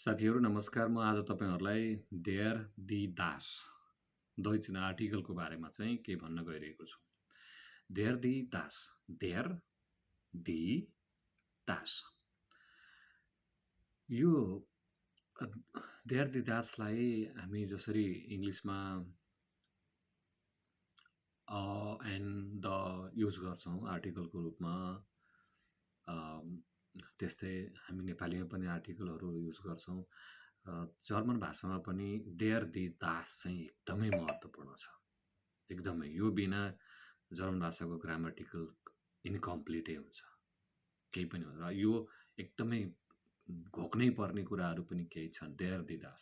साथीहरू नमस्कार। म आज तपाईहरुलाई देयर दि दास दैचिन आर्टिकलको बारेमा चाहिँ के भन्न गइरहेको छु। देयर दि दास, देयर दि दास। यो देयर दि दासलाई हामी जसरी इङ्ग्लिसमा एन्ड द युज गर्छौँ आर्टिकलको रूपमा, त्यस्तै हामी नेपालीमा पनि आर्टिकलहरू युज गर्छौँ। जर्मन भाषामा पनि देयर दि दास चाहिँ एकदमै महत्त्वपूर्ण छ। एकदमै यो बिना जर्मन भाषाको ग्रामटिकल इन्कम्प्लिटै हुन्छ, केही पनि हुन्छ। र यो एकदमै घोक्नै पर्ने कुराहरू पनि केही छन् देयर दि दास।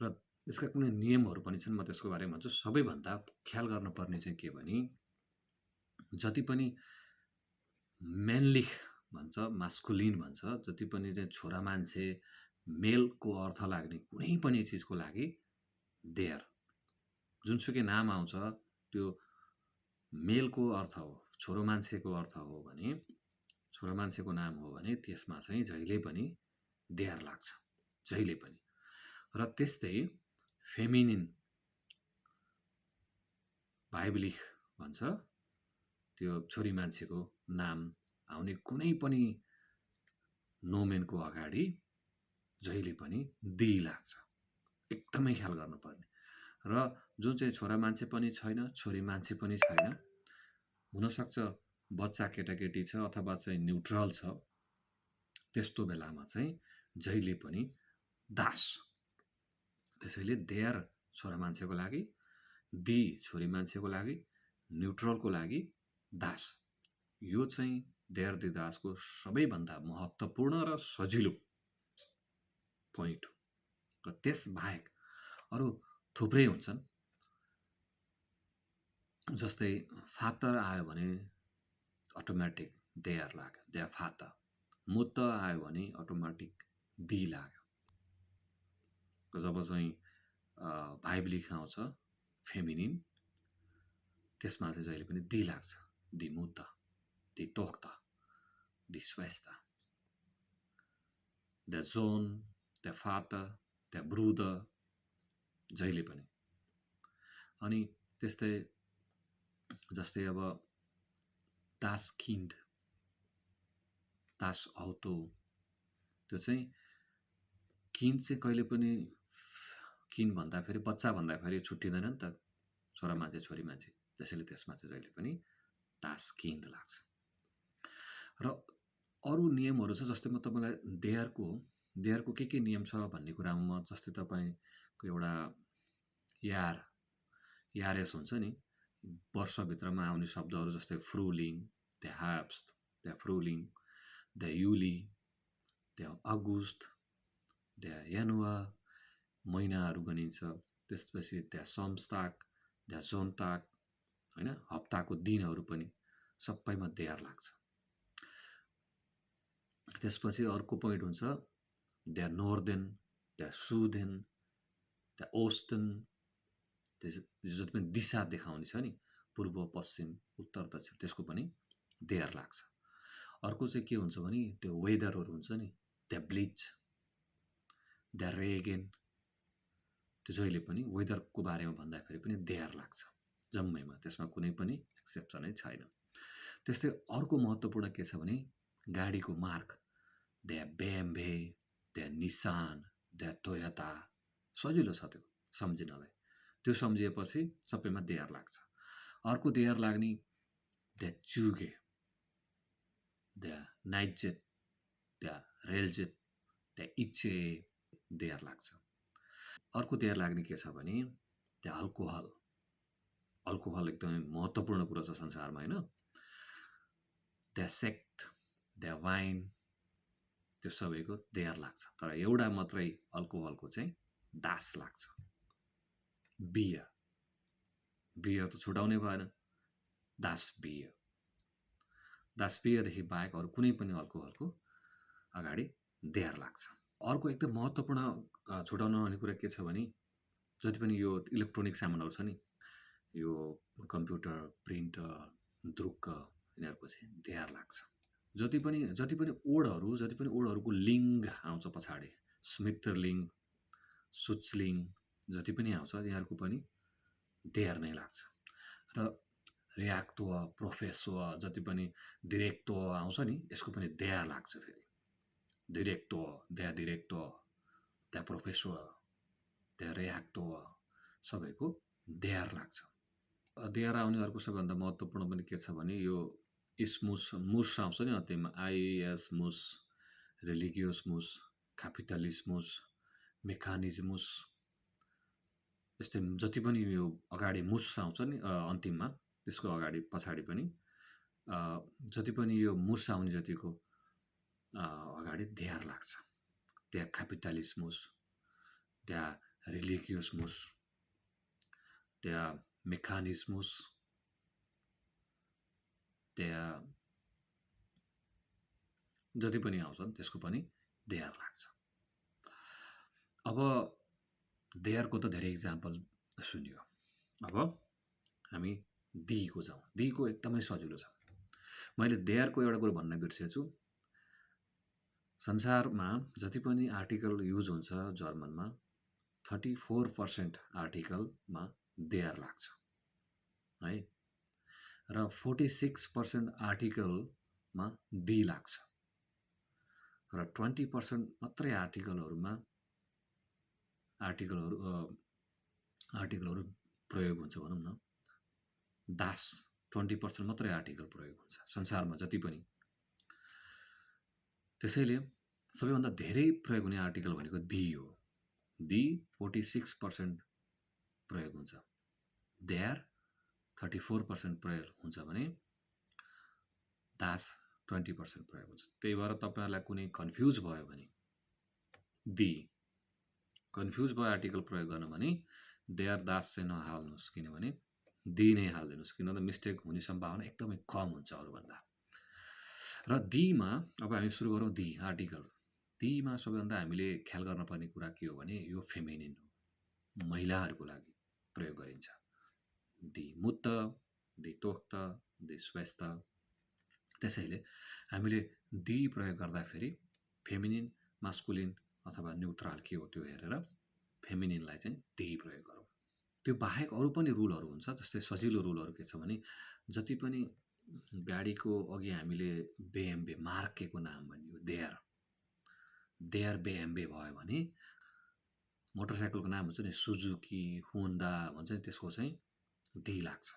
र यसका कुनै नियमहरू पनि छन्, म त्यसको बारेमा भन्छु। सबैभन्दा ख्याल गर्नुपर्ने चाहिँ के भने, जति पनि मेनली भन्छ, मास्कुलिन भन्छ, जति पनि चाहिँ छोरा मान्छे, मेलको अर्थ लाग्ने कुनै पनि चिजको लागि देयर, जुनसुकै नाम आउँछ त्यो मेलको अर्थ हो, छोरो मान्छेको अर्थ हो भने, छोरा मान्छेको नाम हो भने त्यसमा चाहिँ जहिले पनि देयर लाग्छ, जहिले पनि। र त्यस्तै फेमिनिन भाइबलिख भन्छ, त्यो छोरी मान्छेको नाम आउने कुनै पनि नोमेनको अगाडि जहिले पनि दि लाग्छ। एकदमै ख्याल गर्नुपर्ने। र जुन चाहिँ छोरा मान्छे पनि छैन, छोरी मान्छे पनि छैन, हुनसक्छ बच्चा केटाकेटी छ अथवा चाहिँ न्युट्रल छ, त्यस्तो बेलामा चाहिँ जहिले पनि दास। त्यसैले देयर छोरा मान्छेको लागि, दि छोरी मान्छेको लागि, न्युट्रलको लागि दास। यो चाहिँ देयर दि दासको सबैभन्दा महत्त्वपूर्ण र सजिलो पोइन्ट हो। र त्यस बाहेक अरू थुप्रै हुन्छन्। जस्तै फादर आयो भने अटोमेटिक देयर लाग्यो, देयर फादर। मुद्द आयो भने अटोमेटिक दि लाग्यो। जब चाहिँ भाइबलिख आउँछ फेमिनिन, त्यसमा चाहिँ जहिले पनि दि लाग्छ। दि मुद्द, दि टोक्ता, दि स्वेस्ता, द जोन, द फादर, द ब्रुदर, जहिले पनि। अनि त्यस्तै जस्तै अब दास किन्ड, दास औतो, त्यो चाहिँ किन्ड चाहिँ कहिले पनि किन भन्दाखेरि, बच्चा भन्दाखेरि छुट्टिँदैन नि त, छोरा मान्छे छोरी मान्छे। त्यसैले त्यसमा चाहिँ जहिले पनि दास किन्ड लाग्छ। र अरू नियमहरू छ, जस्तै म तपाईँलाई देयरको के नियम छ भन्ने कुरामा म जस्तै तपाईँको एउटा यारेस हुन्छ नि, वर्षभित्रमा आउने शब्दहरू जस्तै फ्रुलिङ, द ह्याप्स्ट, द फ्रुलिङ, द युली, द अगुस्ट, द यानुवा, महिनाहरू गनिन्छ। त्यसपछि द समस्ताक, द जोन्ताक, होइन, हप्ताको दिनहरू पनि सबैमा देयर लाग्छ। त्यसपछि अर्को पोइन्ट हुन्छ the Norden, the Suden, the ओस्टन, जति पनि दिशा देखाउने छ नि, पूर्व पश्चिम उत्तर दक्षिण, त्यसको पनि देयर लाग्छ। अर्को चाहिँ के हुन्छ भने त्यो वेदरहरू हुन्छ नि, द ब्लिच, द रेगेन, त्यो जहिले पनि वेदरको बारेमा भन्दाखेरि पनि देयर लाग्छ जम्मैमा, त्यसमा कुनै पनि एक्सेप्सनै छैन। त्यस्तै अर्को महत्त्वपूर्ण के छ भने गाडीको mark, the BMW, the Nissan, the Toyota, सजिलो छ त्यो सम्झिनलाई। त्यो सम्झिएपछि सबैमा देयर लाग्छ। अर्को देयर लाग्ने द चुगे, द नाइटजेट, द रेलजेट, द इचे, देयर लाग्छ। अर्को देयर लाग्ने के छ भने द अल्कोहल। अल्कोहल एकदमै महत्त्वपूर्ण कुरा छ संसारमा, होइन। द सेक्ट, द वाइन, त्यो सबैको देयर लाग्छ। तर एउटा मात्रै अल्कोहलको चाहिँ दास लाग्छ, बियर। बियर त छुटाउनै भएन, दास बियर। दास बियरदेखि बाहेक अरू कुनै पनि अल्कोहलको अगाडि देयर लाग्छ। अर्को एकदम महत्त्वपूर्ण छुटाउन नहुने कुरा के छ भने, जति पनि यो इलेक्ट्रोनिक सामानहरू छ नि, यो कम्प्युटर, प्रिन्टर, द्रुक, यिनीहरूको चाहिँ देयर लाग्छ। जति पनि ओडहरूको लिङ्ग आउँछ पछाडि, स्मित्रलिङ, सुचलिङ जति पनि आउँछ यिनीहरूको पनि देयर नै लाग्छ। र रियाक्त्व, प्रोफेस्व जति पनि डिरेक्त्व आउँछ नि, यसको पनि देयर लाग्छ। फेरि डिरेक्त्व, द्या डिरेक्त्व, द्या प्रोफेस्व, द्या रियाक्त्व सबैको देयर लाग्छ। देयर आउने अर्को सबैभन्दा महत्त्वपूर्ण पनि के छ भने यो इस्मुस, मुस आउँछ नि अन्त्यमा, आइएस मुस, रिलिगियोस मुस, क्यापिटलिस्मुस, मेकानिजमुस, यस्तै जति पनि यो अगाडि मुस आउँछ नि अन्तिममा, त्यसको अगाडि पछाडि पनि जति पनि यो मुस आउने जतिको अगाडि देयर लाग्छ। त्यहाँ क्यापिटलिस्मुस, त्यहाँ रिलिगियोसमुस, त्यहाँ मेकानिजमुस, त्यहाँ जति पनि आउँछन् त्यसको पनि देयर लाग्छ। अब देयरको त धेरै इक्जाम्पल सुनियो। अब हामी दीको जाउँ। दीको एकदमै सजिलो छ। मैले देयरको एउटा कुरो भन्न बिर्सेछु। संसारमा जति पनि आर्टिकल युज हुन्छ जर्मनमा 34% आर्टिकलमा देयर लाग्छ है, र 46% आर्टिकलमा दी लाग्छ, र 20% मात्रै आर्टिकलहरू प्रयोग हुन्छ भनौँ न। दास 20% मात्रै आर्टिकल प्रयोग हुन्छ संसारमा जति पनि। त्यसैले सबैभन्दा धेरै प्रयोग हुने आर्टिकल भनेको दी हो। दी 46% प्रयोग हुन्छ, देयर 34% प्रयोग हुन्छ भने दास 20% प्रयोग हुन्छ। त्यही भएर तपाईँहरूलाई कुनै कन्फ्युज भयो भने दी कन्फ्युज भयो आर्टिकल प्रयोग गर्न भने देयर दास चाहिँ नहाल्नुहोस्, किनभने दी नै हालिदिनुहोस्, किनभने मिस्टेक हुने सम्भावना एकदमै कम हुन्छ अरूभन्दा। र दीमा अब हामी सुरु गरौँ। दी आर्टिकल, दीमा सबैभन्दा हामीले ख्याल गर्नुपर्ने कुरा के हो भने यो फेमिनिन हो, महिलाहरूको लागि प्रयोग गरिन्छ। दी मुत्त, दी तोक्त, दी स्वस्थ। त्यसैले हामीले दी प्रयोग गर्दाखेरि फेमिनिन, मास्कुलिन अथवा न्युट्रल के हो त्यो हेरेर फेमिनिनलाई चाहिँ दी प्रयोग गरौँ। त्यो बाहेक अरू पनि रुलहरू हुन्छ। जस्तै सजिलो रुलहरू के छ भने जति पनि गाडीको अघि हामीले बेएमबे मार्केको नाम भनियो, देयर बेएमबे भयो भने मोटरसाइकलको नाम हुन्छ नि सुजुकी, होन्डा भन्छ नि, त्यसको चाहिँ दी लाग्छ।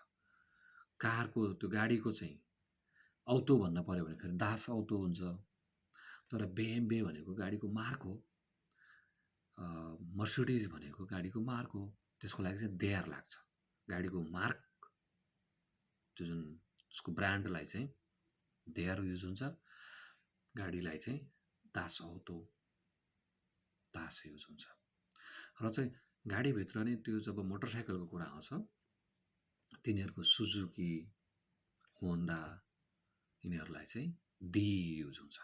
कारको त्यो गाडीको चाहिँ औतो भन्न पऱ्यो भने फेरि दास औतो हुन्छ। तर बेएमबे भनेको गाडीको मार्क हो, मर्सिडिज भनेको गाडीको मार्क हो, त्यसको लागि चाहिँ देयर लाग्छ। गाडीको मार्क त्यो जुन उसको ब्रान्डलाई चाहिँ देयर युज हुन्छ, गाडीलाई चाहिँ दास औतो, दास युज हुन्छ। र चाहिँ गाडीभित्र नै त्यो जब मोटरसाइकलको कुरा आउँछ तिनीहरूको सुजुकी, होन्डा यिनीहरूलाई चाहिँ दी युज हुन्छ।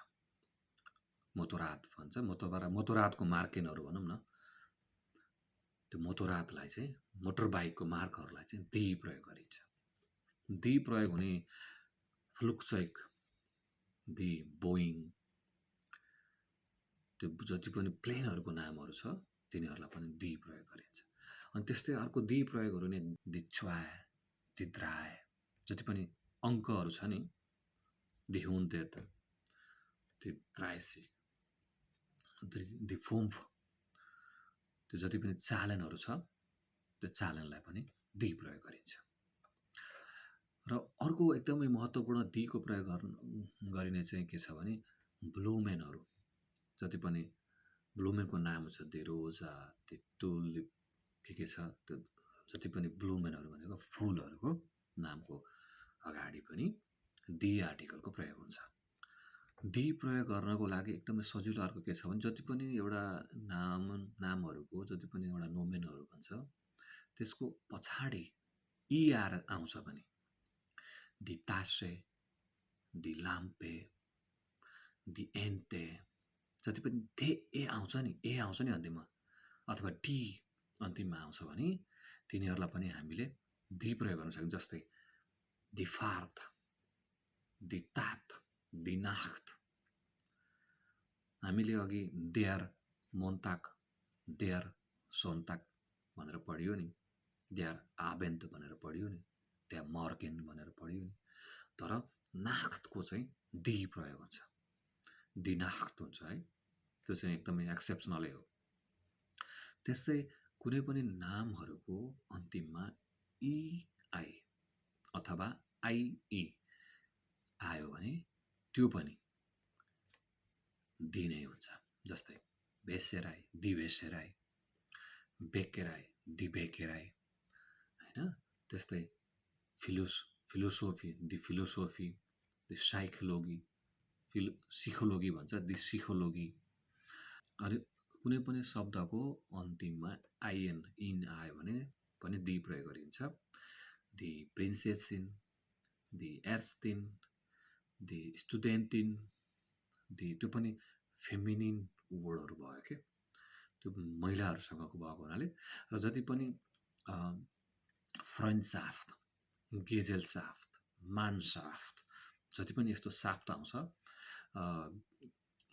मोतोरात भन्छ, मोतोरातको मार्किनहरू भनौँ न, त्यो मोतोरातलाई चाहिँ मोटर बाइकको मार्कहरूलाई चाहिँ दी प्रयोग गरिन्छ। दी प्रयोग हुने फ्लुक्सैक, दी बोइङ, त्यो जति पनि प्लेनहरूको नामहरू छ तिनीहरूलाई पनि दी प्रयोग गरिन्छ। अनि त्यस्तै अर्को दी प्रयोगहरू नै दी च्वाय, दी द्राय, जति पनि अङ्कहरू छ नि, दी हुन्तेत, दी द्रायसी, दी फोम्फ, त्यो जति पनि चालनहरू छ त्यो चालनलाई पनि दी प्रयोग गरिन्छ। र अर्को एकदमै महत्त्वपूर्ण दीको प्रयोग गरिने चाहिँ के छ भने ब्लुमेनहरू, जति पनि ब्लुमेनको नाम छ, दी रोजा, दी टुलिप, के छ त्यो जति पनि ब्लुमेनहरू भनेको फुलहरूको नामको अगाडि पनि दी आर्टिकलको प्रयोग हुन्छ। दी प्रयोग गर्नको लागि एकदमै सजिलो अर्को के छ भने जति पनि एउटा नामहरूको जति पनि एउटा नोमेनहरू भन्छ त्यसको पछाडि ई आउँछ भने दी तासे, दी लाम्पे, दी एन्ते, जति पनि ए आउँछ नि अन्तिममा, अथवा टी अन्तिममा आउँछ भने तिनीहरूलाई पनि हामीले दी प्रयोग गर्न सक्छौँ। जस्तै दी फार्थ, दी तात, दी नाख्त। हामीले अघि देयर मोन्ताक, देयर सोन्ताक भनेर पढियो नि, देयर आबेन्त भनेर पढियो नि, त्यहाँ मर्गेन भनेर पढियो नि। तर नाख्तको चाहिँ दी प्रयोग हुन्छ, दिनाख्त हुन्छ है, त्यो चाहिँ एकदमै एक्सेप्सनलै हो। त्यसै कुनै पनि नामहरूको अन्तिममा इ आई अथवा आइई आयो भने त्यो पनि दी नै हुन्छ। जस्तै भेसेराई, दिभेसेराई, बेकेराई, दिबेकेराई, होइन? त्यस्तै philosophy, the philosophy, the psychology, सिकोलोगी भन्छ, दि सिकोलोगी। अनि कुनै पनि शब्दको अन्तिममा आइएन इन आयो भने पनि दी प्रयोग गरिन्छ। दि प्रिन्सेसिन, दि एर्स्टिन, दि स्टुडेन्टिन, दि त्यो पनि फेमिनिन वर्डहरू भयो के, त्यो महिलाहरूसँगको भएको हुनाले। र जति पनि फ्रन्साफ्ट, गेजेलसाफ्ट, मानसाफ्ट, जति पनि यस्तो साफ्ट आउँछ,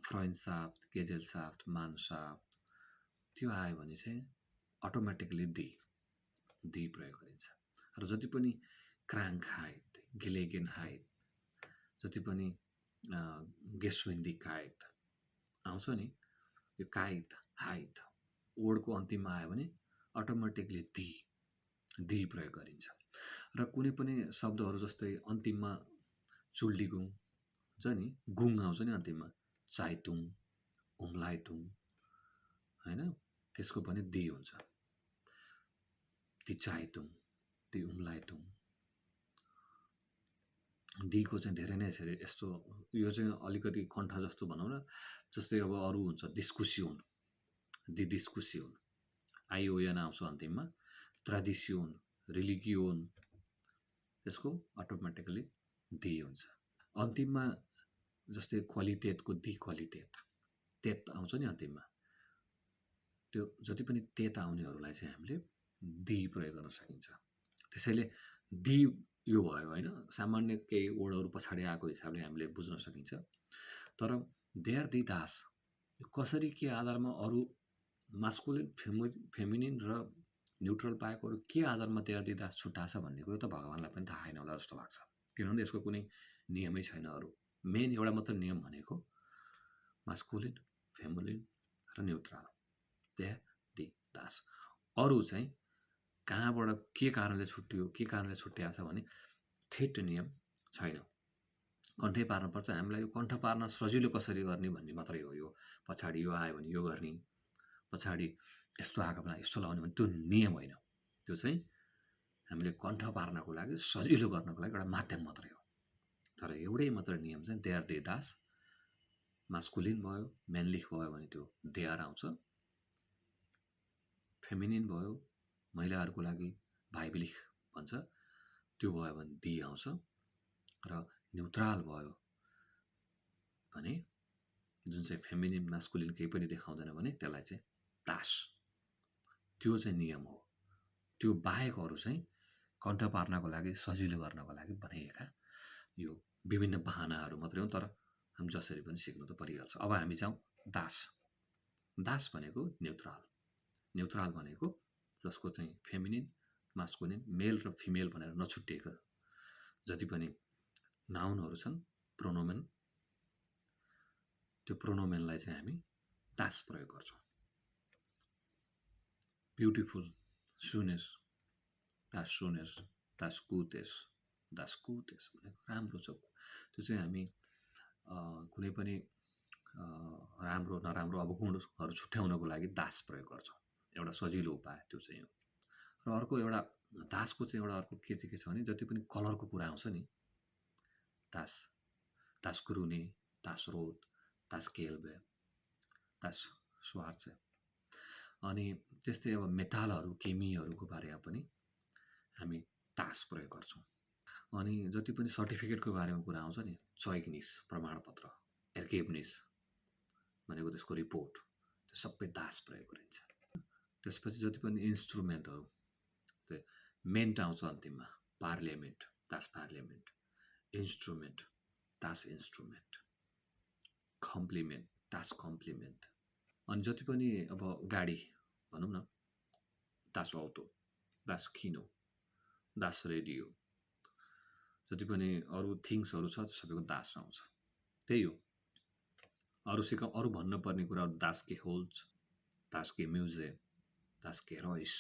फ्रन्साफ्ट, गेजेलसाफ्ट, मानसाफ्ट, त्यो आयो भने चाहिँ अटोमेटिकली दी प्रयोग गरिन्छ। र जति पनि क्राङ्कहाइट, गेलेगेनहाइट, जति पनि गेस्विन्डिकाइट आउँछ नि, यो काइट, हाइट वर्डको अन्तिममा आयो भने अटोमेटिकली दी प्रयोग गरिन्छ। र कुनै पनि शब्दहरू जस्तै अन्तिममा चुल्डिगुङ हुन्छ नि, गुङ आउँछ नि अन्तिममा, चाइतुङ, उम्लाइतुङ, होइन? त्यसको पनि दी हुन्छ, ती चाइतुङ, ती उम्लाइतुङ। दीको चाहिँ धेरै नै छ यस्तो, यो चाहिँ अलिकति कण्ठ जस्तो भनौँ न। जस्तै अब अरू हुन्छ डिस्कुसियोन, दि डिस्कुसियोन, आइओएन आउँछ अन्तिममा, ट्राडिसियोन, रिलिगियोन, त्यसको अटोमेटिकली दी हुन्छ। अन्तिममा जस्तै क्वालिटेटको दि क्वालिटेट, तेत आउँछ नि अन्तिममा, त्यो जति पनि तेत आउनेहरूलाई चाहिँ हामीले दी प्रयोग गर्न सकिन्छ। त्यसैले दी यो भयो होइन, सामान्य केही वर्डहरू पछाडि आएको हिसाबले हामीले बुझ्न सकिन्छ। तर देयर दि दास कसरी, के आधारमा, अरू मास्कुलिन, फेमिनिन र न्युट्रल पाएको अरू के आधारमा देयर दि दास छुट्टाछ भन्ने कुरो त भगवान्लाई पनि थाहा छैन होला जस्तो लाग्छ। किनभने यसको कुनै नियमै छैन। अरू मेन एउटा मात्र नियम भनेको मास्कुलिन, फेमिनिन र न्युट्रल, देयर दि दास। अरू चाहिँ कहाँबाट के कारणले छुट्टियो, के कारणले छुट्टिएको छ भने ठेट नियम छैन। कण्ठै पार्नुपर्छ, हामीलाई यो कण्ठ पार्न सजिलो कसरी गर्ने भन्ने मात्रै हो। यो पछाडि यो आयो भने यो गर्ने, पछाडि यस्तो आएको बेला यस्तो लगाउने भने त्यो नियम होइन। त्यो चाहिँ हामीले कण्ठ पार्नको लागि, सजिलो गर्नको लागि एउटा माध्यम मात्रै हो। तर एउटै मात्र नियम चाहिँ देयर दि दास, मास्कुलिन भयो, मेनलिफ भयो भने त्यो देयर आउँछ, फेमिनिन भयो, महिलाहरूको लागि भाइबिलिख भन्छ, त्यो भयो भने दी आउँछ। र न्युट्रल भयो भने, जुन चाहिँ फेमिनिन मास्कुलिन केही पनि देखाउँदैन भने त्यसलाई चाहिँ दास, त्यो चाहिँ नियम हो। त्यो बाहेक अरू चाहिँ कण्ठ पार्नको लागि, सजिलो गर्नको लागि बनाइएका यो विभिन्न बहानाहरू मात्रै हुन्। तर हामी जसरी पनि सिक्नु त परिहाल्छ। अब हामी जाउँ दास। दास भनेको न्युट्रल, न्युट्रल भनेको जसको चाहिँ फेमिनिन, मास्कुलिन, मेल र फिमेल भनेर नछुट्टिएको जति पनि नाउनहरू छन्, प्रोनोमेन, त्यो प्रोनोमेनलाई चाहिँ हामी दास प्रयोग गर्छौँ। ब्युटिफुल, सुनेस, दास सुनेस, दास कुतेस, दास कुतेस भनेको राम्रो छ। त्यो चाहिँ हामी कुनै पनि राम्रो नराम्रो अवगुणहरू छुट्याउनको लागि दास प्रयोग गर्छौँ। एउटा सजिलो उपाय त्यो चाहिँ हो। र अर्को एउटा दासको चाहिँ एउटा अर्को के चाहिँ के छ भने, जति पनि कलरको कुरा आउँछ नि, दास, दास क्रुने, दास रोड, दास केल्बे, दास स्वार्च। अनि त्यस्तै अब मेटालहरू, केमीहरूको बारेमा पनि हामी दास प्रयोग गर्छौँ। अनि जति पनि सर्टिफिकेटको बारेमा कुरा आउँछ नि, चयग्निस प्रमाणपत्र, एर्केब्निस भनेको त्यसको रिपोर्ट, त्यो सबै दास प्रयोग गरिन्छ। त्यसपछि जति पनि इन्स्ट्रुमेन्टहरू, त्यो मेन्ट आउँछ अन्तिममा, पार्लियामेन्ट, दास पार्लियामेन्ट, इन्स्ट्रुमेन्ट, दास इन्स्ट्रुमेन्ट, कम्प्लिमेन्ट, दास कम्प्लिमेन्ट, अनि जति पनि अब गाडी भनौँ न, दास अटो, दास किनो, दास रेडियो, जति पनि अरू थिङ्ग्सहरू छ त्यो सबैको दास आउँछ। त्यही हो। अरू भन्नुपर्ने कुराहरू दास के होल्च, दास के म्युजे, दास के रोइस,